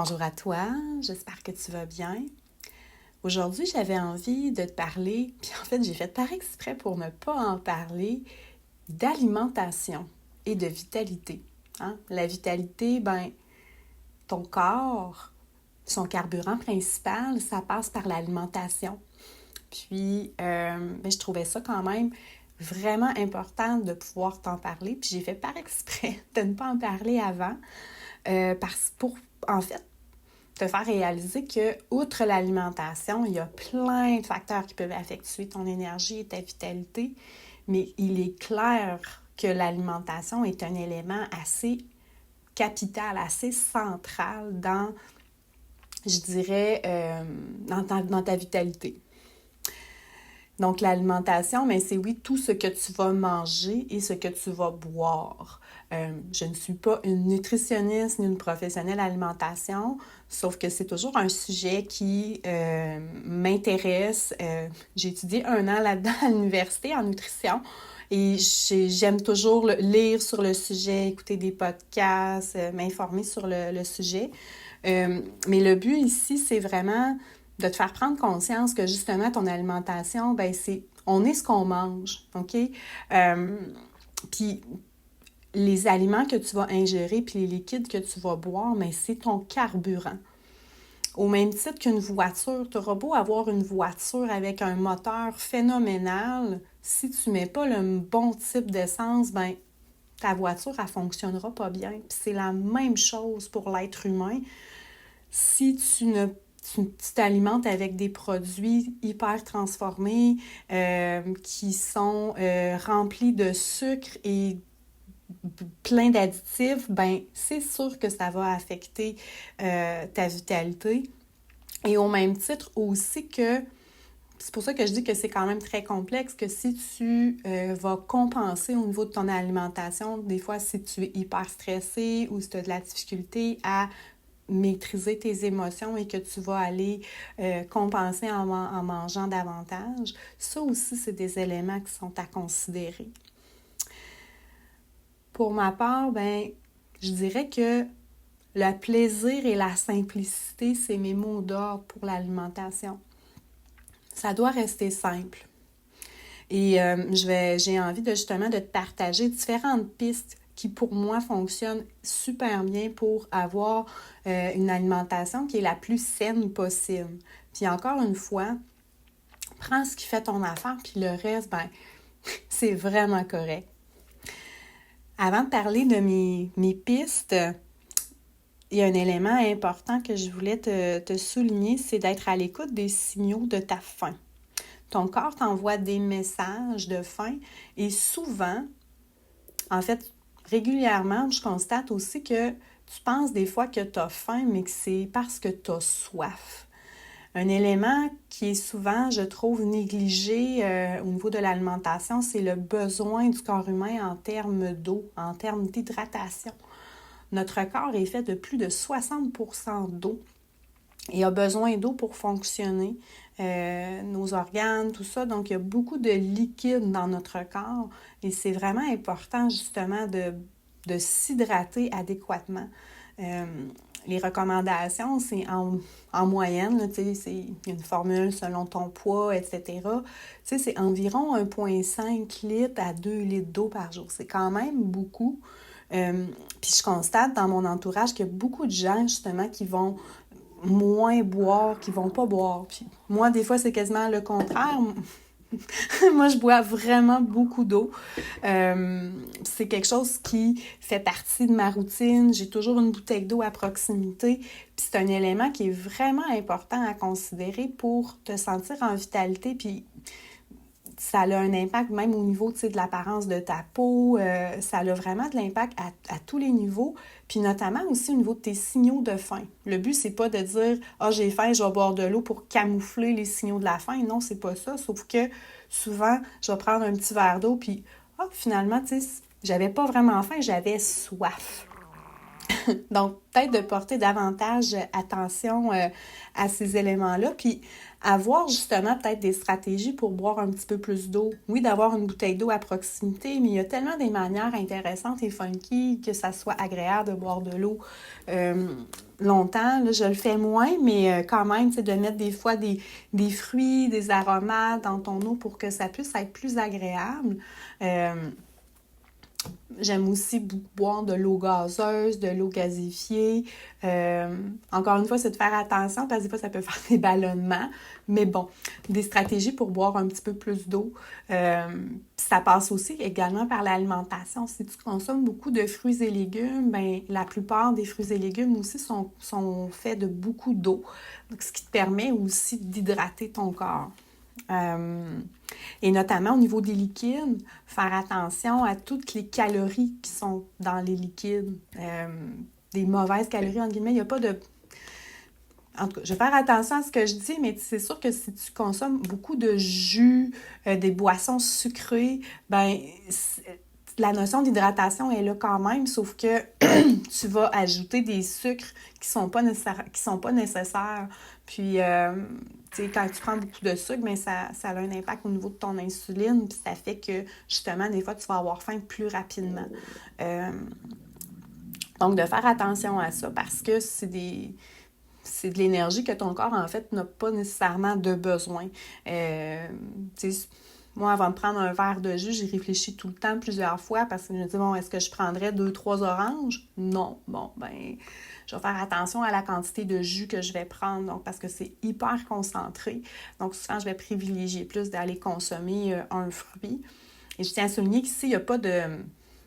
Bonjour à toi, j'espère que tu vas bien. Aujourd'hui, j'avais envie de te parler, puis en fait, j'ai fait par exprès pour ne pas en parler, d'alimentation et de vitalité. La vitalité, ton corps, son carburant principal, ça passe par l'alimentation. Puis, je trouvais ça quand même vraiment important de pouvoir t'en parler, puis j'ai fait par exprès de ne pas en parler avant, en fait, te faire réaliser que, outre l'alimentation, il y a plein de facteurs qui peuvent affecter ton énergie et ta vitalité, mais il est clair que l'alimentation est un élément assez capital, assez central dans, je dirais, dans ta vitalité. Donc, l'alimentation, c'est oui, tout ce que tu vas manger et ce que tu vas boire. Je ne suis pas une nutritionniste ni une professionnelle d'alimentation, sauf que c'est toujours un sujet qui m'intéresse. J'ai étudié 1 an là-dedans à l'université en nutrition et j'aime toujours lire sur le sujet, écouter des podcasts, m'informer sur le sujet. Mais le but ici, c'est vraiment de te faire prendre conscience que justement, ton alimentation, on est ce qu'on mange, OK? Puis les aliments que tu vas ingérer puis les liquides que tu vas boire, c'est ton carburant. Au même titre qu'une voiture, tu auras beau avoir une voiture avec un moteur phénoménal, si tu ne mets pas le bon type d'essence, ta voiture, elle ne fonctionnera pas bien. Puis c'est la même chose pour l'être humain. Si tu t'alimentes avec des produits hyper transformés qui sont remplis de sucre et plein d'additifs, c'est sûr que ça va affecter ta vitalité. Et au même titre aussi que, c'est pour ça que je dis que c'est quand même très complexe, que si tu vas compenser au niveau de ton alimentation, des fois si tu es hyper stressé ou si tu as de la difficulté à maîtriser tes émotions et que tu vas aller compenser en mangeant davantage, ça aussi, c'est des éléments qui sont à considérer. Pour ma part, je dirais que le plaisir et la simplicité, c'est mes mots d'ordre pour l'alimentation. Ça doit rester simple. Et j'ai envie justement de te partager différentes pistes qui, pour moi, fonctionnent super bien pour avoir une alimentation qui est la plus saine possible. Puis encore une fois, prends ce qui fait ton affaire, puis le reste, c'est vraiment correct. Avant de parler de mes pistes, il y a un élément important que je voulais te souligner, c'est d'être à l'écoute des signaux de ta faim. Ton corps t'envoie des messages de faim et souvent, en fait, régulièrement, je constate aussi que tu penses des fois que tu as faim, mais que c'est parce que tu as soif. Un élément qui est souvent, je trouve, négligé au niveau de l'alimentation, c'est le besoin du corps humain en termes d'eau, en termes d'hydratation. Notre corps est fait de plus de 60% d'eau et a besoin d'eau pour fonctionner. Nos organes, tout ça. Donc, il y a beaucoup de liquide dans notre corps et c'est vraiment important, justement, de s'hydrater adéquatement. Les recommandations, c'est en moyenne, là, il y a une formule selon ton poids, etc. C'est environ 1,5 litres à 2 litres d'eau par jour. C'est quand même beaucoup. Puis je constate dans mon entourage qu'il y a beaucoup de gens, justement, qui vont moins boire, qui vont pas boire. Puis moi, des fois, c'est quasiment le contraire. Moi, je bois vraiment beaucoup d'eau. C'est quelque chose qui fait partie de ma routine. J'ai toujours une bouteille d'eau à proximité. Puis c'est un élément qui est vraiment important à considérer pour te sentir en vitalité. Puis ça a un impact même au niveau de l'apparence de ta peau. Ça a vraiment de l'impact à tous les niveaux. Puis notamment aussi au niveau de tes signaux de faim. Le but, c'est pas de dire « Ah, j'ai faim, je vais boire de l'eau pour camoufler les signaux de la faim. » Non, c'est pas ça. Sauf que souvent, je vais prendre un petit verre d'eau puis finalement, j'avais pas vraiment faim, j'avais soif. Donc, peut-être de porter davantage attention à ces éléments-là, puis avoir justement peut-être des stratégies pour boire un petit peu plus d'eau. Oui, d'avoir une bouteille d'eau à proximité, mais il y a tellement des manières intéressantes et funky que ça soit agréable de boire de l'eau longtemps. Là, je le fais moins, mais quand même, de mettre des fois des fruits, des aromates dans ton eau pour que ça puisse être plus agréable. J'aime aussi boire de l'eau gazeuse, de l'eau gazéfiée. Encore une fois, c'est de faire attention parce que des fois, ça peut faire des ballonnements. Mais bon, des stratégies pour boire un petit peu plus d'eau. Ça passe aussi également par l'alimentation. Si tu consommes beaucoup de fruits et légumes, ben la plupart des fruits et légumes aussi sont faits de beaucoup d'eau. Donc, ce qui te permet aussi d'hydrater ton corps. Et notamment au niveau des liquides, faire attention à toutes les calories qui sont dans les liquides. Des mauvaises calories, entre guillemets, il n'y a pas de... En tout cas, je vais faire attention à ce que je dis, mais c'est sûr que si tu consommes beaucoup de jus, des boissons sucrées, ben la notion d'hydratation est là quand même, sauf que tu vas ajouter des sucres qui sont pas nécessaires. Puis, quand tu prends beaucoup de sucre, bien, ça a un impact au niveau de ton insuline, puis ça fait que, justement, des fois, tu vas avoir faim plus rapidement. Donc, de faire attention à ça, parce que c'est de l'énergie que ton corps, en fait, n'a pas nécessairement de besoin. Moi, avant de prendre un verre de jus, j'ai réfléchi tout le temps, plusieurs fois, parce que je me dis, bon, est-ce que je prendrais 2-3 oranges? Non. Bon, ben, je vais faire attention à la quantité de jus que je vais prendre, donc parce que c'est hyper concentré. Donc, souvent, je vais privilégier plus d'aller consommer un fruit. Et je tiens à souligner qu'ici, il n'y a pas de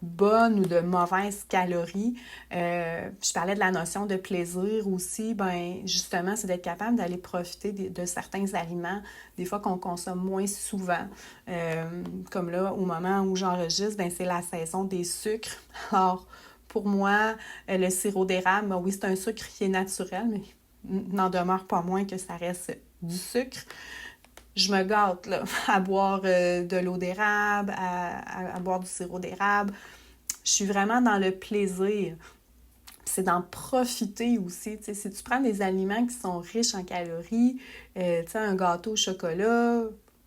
bonnes ou de mauvaises calories. Je parlais de la notion de plaisir aussi. Ben justement, c'est d'être capable d'aller profiter de certains aliments, des fois qu'on consomme moins souvent. Comme là, au moment où j'enregistre, ben c'est la saison des sucres. Alors, pour moi, le sirop d'érable, ben oui, c'est un sucre qui est naturel, mais n'en demeure pas moins que ça reste du sucre. Je me gâte là, à boire de l'eau d'érable, à boire du sirop d'érable. Je suis vraiment dans le plaisir. C'est d'en profiter aussi. T'sais, si tu prends des aliments qui sont riches en calories, un gâteau au chocolat,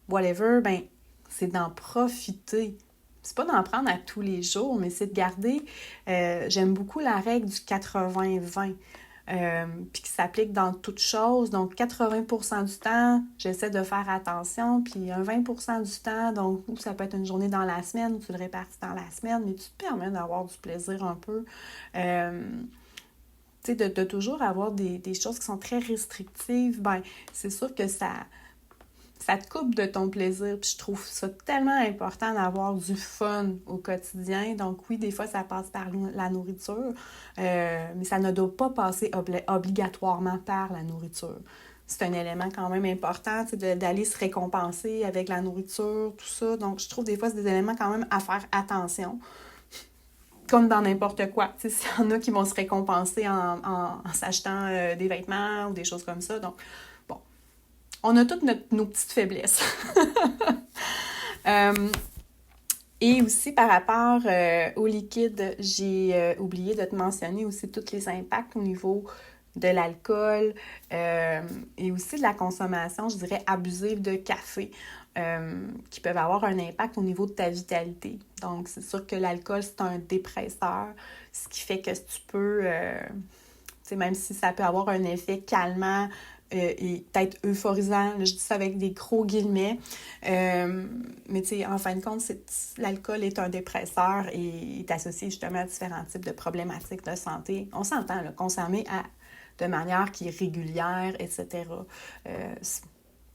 whatever, ben c'est d'en profiter. C'est pas d'en prendre à tous les jours, mais c'est de garder... j'aime beaucoup la règle du 80-20. Puis qui s'applique dans toutes choses. Donc, 80% du temps, j'essaie de faire attention. Puis un 20% du temps, donc ça peut être une journée dans la semaine, tu le répartis dans la semaine, mais tu te permets d'avoir du plaisir un peu. Tu sais, de toujours avoir des choses qui sont très restrictives, ben c'est sûr que ça te coupe de ton plaisir. Puis je trouve ça tellement important d'avoir du fun au quotidien. Donc oui, des fois, ça passe par la nourriture, mais ça ne doit pas passer obligatoirement par la nourriture. C'est un élément quand même important, d'aller se récompenser avec la nourriture, tout ça. Donc je trouve des fois, c'est des éléments quand même à faire attention. Comme dans n'importe quoi. S'il y en a qui vont se récompenser en s'achetant des vêtements ou des choses comme ça. Donc, bon, on a toutes nos petites faiblesses. Et aussi, par rapport au liquide, j'ai oublié de te mentionner aussi tous les impacts au niveau de l'alcool et aussi de la consommation, je dirais, abusive de café qui peuvent avoir un impact au niveau de ta vitalité. Donc, c'est sûr que l'alcool, c'est un dépresseur, ce qui fait que tu peux, même si ça peut avoir un effet calmant, et peut-être euphorisant, là, je dis ça avec des gros guillemets, mais tu sais, en fin de compte, l'alcool est un dépresseur et est associé justement à différents types de problématiques de santé. On s'entend, là, consommer de manière qui est régulière, etc.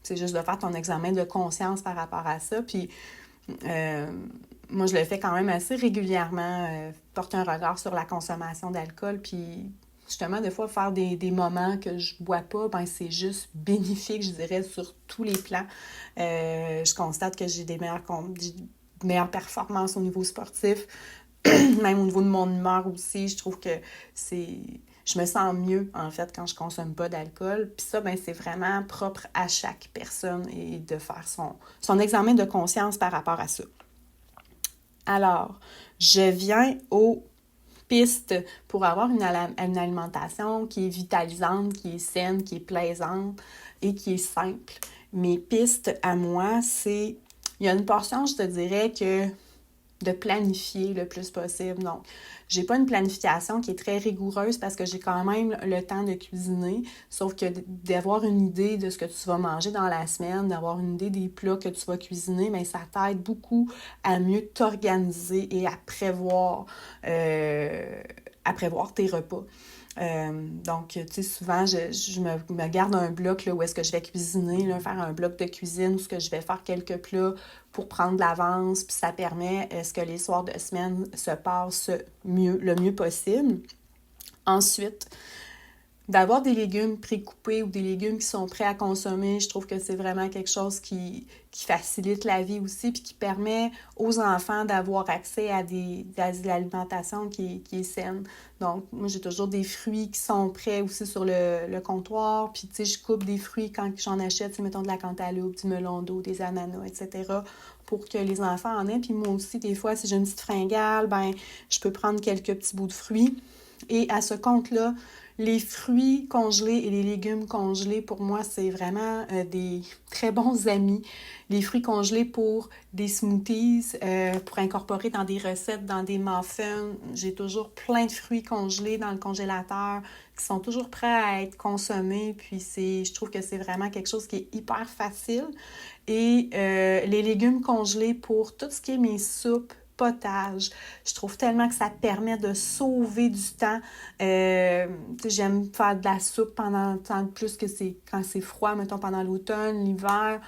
C'est juste de faire ton examen de conscience par rapport à ça, puis moi, je le fais quand même assez régulièrement, porter un regard sur la consommation d'alcool, puis justement, des fois, faire des moments que je bois pas, ben c'est juste bénéfique, je dirais, sur tous les plans. Je constate que j'ai des meilleures performances au niveau sportif, même au niveau de mon humeur aussi. Je trouve que je me sens mieux, en fait, quand je consomme pas d'alcool. Puis ça, ben c'est vraiment propre à chaque personne et de faire son examen de conscience par rapport à ça. Alors, je viens au pistes pour avoir une alimentation qui est vitalisante, qui est saine, qui est plaisante et qui est simple. Mes pistes à moi, il y a une portion, je te dirais, que de planifier le plus possible. Donc, j'ai pas une planification qui est très rigoureuse parce que j'ai quand même le temps de cuisiner, sauf que d'avoir une idée de ce que tu vas manger dans la semaine, d'avoir une idée des plats que tu vas cuisiner, mais ça t'aide beaucoup à mieux t'organiser et à prévoir tes repas. Donc, tu sais, souvent, je me garde un bloc là, où est-ce que je vais cuisiner, là, faire un bloc de cuisine où est-ce que je vais faire quelques plats pour prendre de l'avance, puis ça permet ce que les soirs de semaine se passent le mieux possible. Ensuite, d'avoir des légumes pré-coupés ou des légumes qui sont prêts à consommer, je trouve que c'est vraiment quelque chose qui facilite la vie aussi puis qui permet aux enfants d'avoir accès à de l'alimentation qui est saine. Donc, moi, j'ai toujours des fruits qui sont prêts aussi sur le comptoir. Puis, tu sais, je coupe des fruits quand j'en achète, tu sais, mettons de la cantaloupe, du melon d'eau, des ananas, etc., pour que les enfants en aient. Puis moi aussi, des fois, si j'ai une petite fringale, ben je peux prendre quelques petits bouts de fruits. Et à ce compte-là, les fruits congelés et les légumes congelés, pour moi, c'est vraiment des très bons amis. Les fruits congelés pour des smoothies, pour incorporer dans des recettes, dans des muffins. J'ai toujours plein de fruits congelés dans le congélateur qui sont toujours prêts à être consommés. Puis je trouve que c'est vraiment quelque chose qui est hyper facile. Et les légumes congelés pour tout ce qui est mes soupes, potage. Je trouve tellement que ça permet de sauver du temps. J'aime faire de la soupe plus que quand c'est froid, mettons pendant l'automne, l'hiver.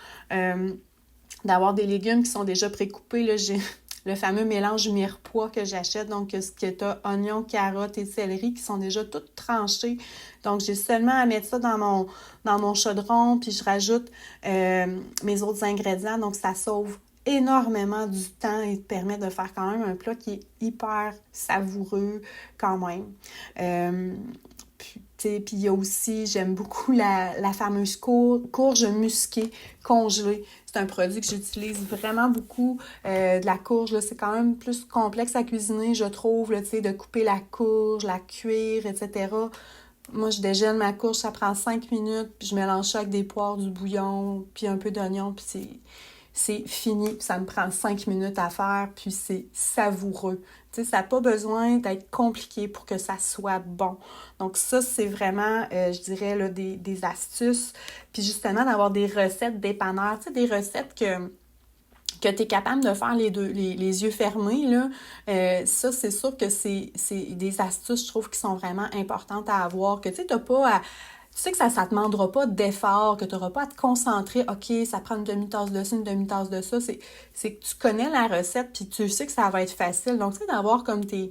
D'avoir des légumes qui sont déjà précoupés. Là, j'ai le fameux mélange mirepoix que j'achète. Donc, ce que tu as oignons, carottes et céleri qui sont déjà toutes tranchées. Donc, j'ai seulement à mettre ça dans mon chaudron, puis je rajoute mes autres ingrédients. Donc, ça sauve énormément du temps et te permet de faire quand même un plat qui est hyper savoureux quand même. Puis il y a aussi, j'aime beaucoup la fameuse courge musquée congelée. C'est un produit que j'utilise vraiment beaucoup. De la courge, là, c'est quand même plus complexe à cuisiner, je trouve, là, de couper la courge, la cuire, etc. Moi, je dégèle ma courge, ça prend 5 minutes, puis je mélange ça avec des poires, du bouillon, puis un peu d'oignon, puis c'est fini. Ça me prend 5 minutes à faire, puis c'est savoureux. Tu sais, ça n'a pas besoin d'être compliqué pour que ça soit bon. Donc ça, c'est vraiment, je dirais, là, des astuces. Puis justement, d'avoir des recettes dépanneurs, tu sais, des recettes que tu es capable de faire les yeux fermés, là, ça, c'est sûr que c'est des astuces, je trouve, qui sont vraiment importantes à avoir, que tu sais, t'as pas à... Tu sais que ça ne te demandera pas d'effort, que tu n'auras pas à te concentrer, OK, ça prend une demi-tasse de ça, une demi-tasse de ça. C'est que tu connais la recette, puis tu sais que ça va être facile. Donc, tu sais, d'avoir comme tes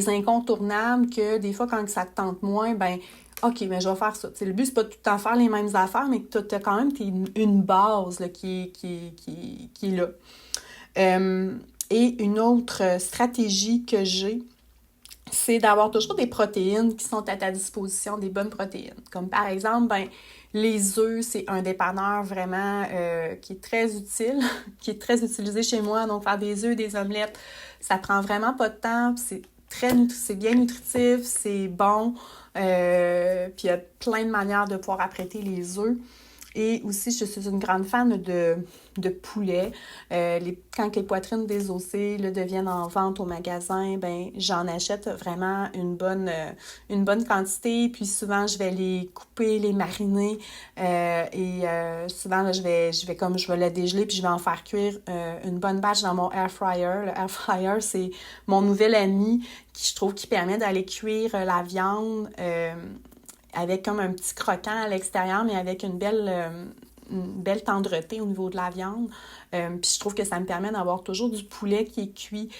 incontournables, que des fois, quand ça te tente moins, ben OK, mais je vais faire ça. T'sais, le but, c'est pas de tout le temps faire les mêmes affaires, mais que tu as quand même une base là, qui est là. Et une autre stratégie que j'ai, c'est d'avoir toujours des protéines qui sont à ta disposition, des bonnes protéines. Comme par exemple, les œufs, c'est un dépanneur vraiment qui est très utile, qui est très utilisé chez moi. Donc, faire des œufs, des omelettes, ça prend vraiment pas de temps. C'est bien nutritif, c'est bon. Puis il y a plein de manières de pouvoir apprêter les œufs. Et aussi, je suis une grande fan de poulet. Quand les poitrines désossées là, deviennent en vente au magasin, ben j'en achète vraiment une bonne quantité. Puis souvent, je vais les couper, les mariner. Souvent, là, je vais la dégeler, puis je vais en faire cuire une bonne batch dans mon air fryer. Le air fryer, c'est mon nouvel ami je trouve qui permet d'aller cuire la viande avec comme un petit croquant à l'extérieur, mais avec une belle tendreté au niveau de la viande. Puis je trouve que ça me permet d'avoir toujours du poulet qui est cuit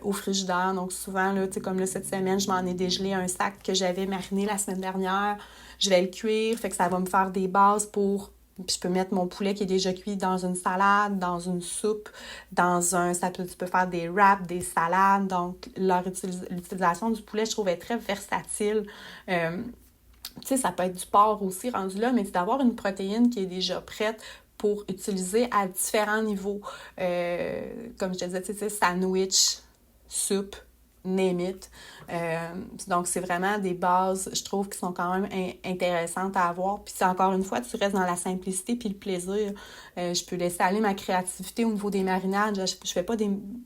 au frigidaire. Donc souvent, là, comme là, cette semaine, je m'en ai dégelé un sac que j'avais mariné la semaine dernière. Je vais le cuire, fait que ça va me faire des bases pour... Puis je peux mettre mon poulet qui est déjà cuit dans une salade, dans une soupe, tu peux faire des wraps, des salades. Donc, l'utilisation du poulet, je trouve, est très versatile. Tu sais, ça peut être du porc aussi rendu là, mais c'est d'avoir une protéine qui est déjà prête pour utiliser à différents niveaux. Comme je te disais, tu sais, sandwich, soupe, name it. Donc, c'est vraiment des bases, je trouve, qui sont quand même intéressantes à avoir. Puis, c'est encore une fois, tu restes dans la simplicité puis le plaisir. Je peux laisser aller ma créativité au niveau des marinades.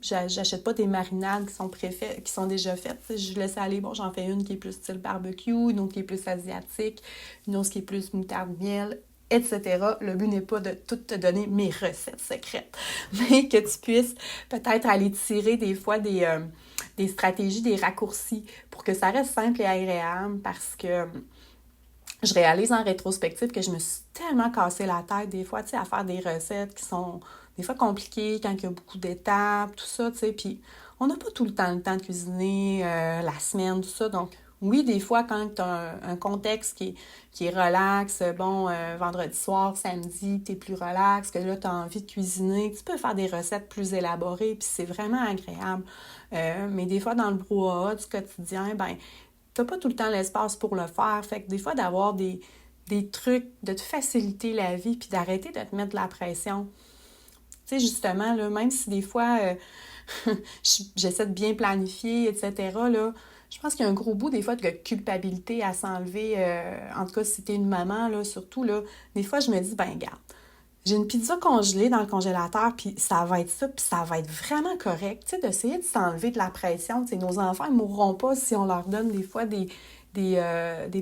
J'achète pas des marinades qui sont déjà faites. Je laisse aller, bon, j'en fais une qui est plus style barbecue, une autre qui est plus asiatique, une autre qui est plus moutarde miel, etc. Le but n'est pas de tout te donner mes recettes secrètes, mais que tu puisses peut-être aller tirer des fois des stratégies, des raccourcis pour que ça reste simple et agréable parce que je réalise en rétrospective que je me suis tellement cassé la tête des fois, tu sais, à faire des recettes qui sont des fois compliquées quand il y a beaucoup d'étapes, tout ça, tu sais, puis on n'a pas tout le temps de cuisiner la semaine, tout ça, donc oui, des fois, quand tu as un contexte qui est relax, bon, vendredi soir, samedi, tu es plus relax, que là, tu as envie de cuisiner, tu peux faire des recettes plus élaborées, puis c'est vraiment agréable. Mais des fois, dans le brouhaha du quotidien, ben, t'as pas tout le temps l'espace pour le faire. Fait que des fois, d'avoir des trucs, de te faciliter la vie, puis d'arrêter de te mettre de la pression. Tu sais, justement, là, même si des fois, j'essaie de bien planifier, etc., là, je pense qu'il y a un gros bout, des fois, de culpabilité à s'enlever. En tout cas, si t'es une maman, là, surtout, là, des fois, je me dis, ben, regarde, j'ai une pizza congelée dans le congélateur, puis ça va être ça, puis ça va être vraiment correct. Tu sais, d'essayer de s'enlever de la pression. Tu sais, nos enfants ne mourront pas si on leur donne des fois des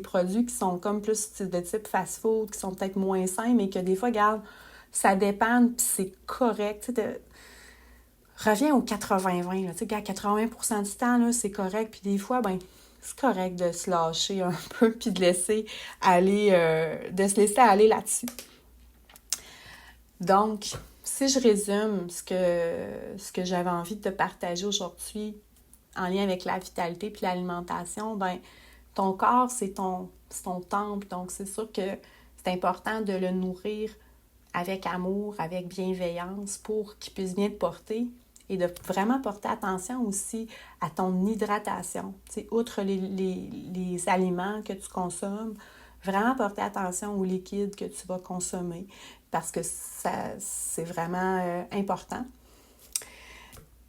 produits qui sont comme plus de type fast-food, qui sont peut-être moins sains, mais que des fois, regarde, ça dépanne, puis c'est correct. Tu sais, reviens au 80-20, là. Tu sais, 80% du temps, là, c'est correct, puis des fois, ben, c'est correct de se lâcher un peu, puis de se laisser aller là-dessus. Donc, si je résume ce que j'avais envie de te partager aujourd'hui en lien avec la vitalité puis l'alimentation, ben ton corps, c'est ton temple. Donc, c'est sûr que c'est important de le nourrir avec amour, avec bienveillance pour qu'il puisse bien te porter et de vraiment porter attention aussi à ton hydratation. Tu sais, outre les aliments que tu consommes, vraiment porter attention aux liquides que tu vas consommer parce que c'est vraiment important.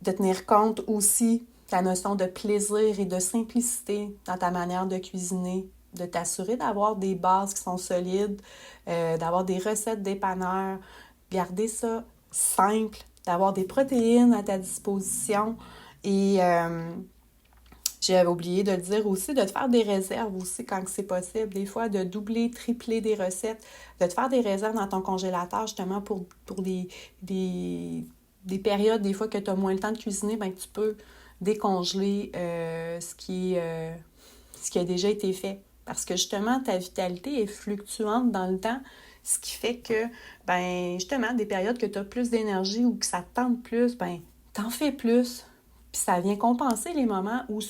De tenir compte aussi de la notion de plaisir et de simplicité dans ta manière de cuisiner, de t'assurer d'avoir des bases qui sont solides, d'avoir des recettes dépanneurs, garder ça simple, d'avoir des protéines à ta disposition et j'avais oublié de le dire aussi, de te faire des réserves aussi quand c'est possible. Des fois, de doubler, tripler des recettes, de te faire des réserves dans ton congélateur justement pour des périodes, des fois que tu as moins le temps de cuisiner, ben, que tu peux décongeler ce qui a déjà été fait. Parce que justement, ta vitalité est fluctuante dans le temps, ce qui fait que, ben justement, des périodes que tu as plus d'énergie ou que ça te tente plus, ben t'en fais plus. Puis ça vient compenser les moments où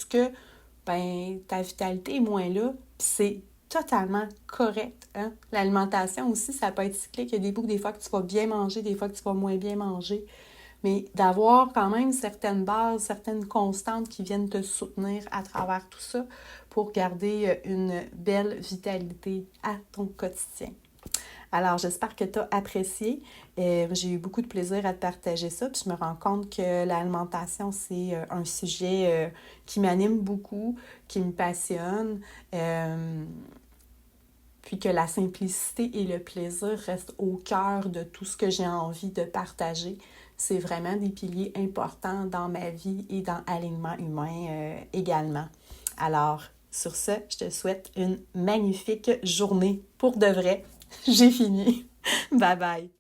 ta vitalité est moins là, puis c'est totalement correct. Hein? L'alimentation aussi, ça peut être cyclique. Il y a des bouts des fois que tu vas bien manger, des fois que tu vas moins bien manger. Mais d'avoir quand même certaines bases, certaines constantes qui viennent te soutenir à travers tout ça pour garder une belle vitalité à ton quotidien. Alors, j'espère que tu as apprécié. J'ai eu beaucoup de plaisir à te partager ça. Puis je me rends compte que l'alimentation, c'est un sujet qui m'anime beaucoup, qui me passionne. Puis que la simplicité et le plaisir restent au cœur de tout ce que j'ai envie de partager. C'est vraiment des piliers importants dans ma vie et dans l'alignement humain également. Alors, sur ce, je te souhaite une magnifique journée pour de vrai. J'ai fini. Bye bye.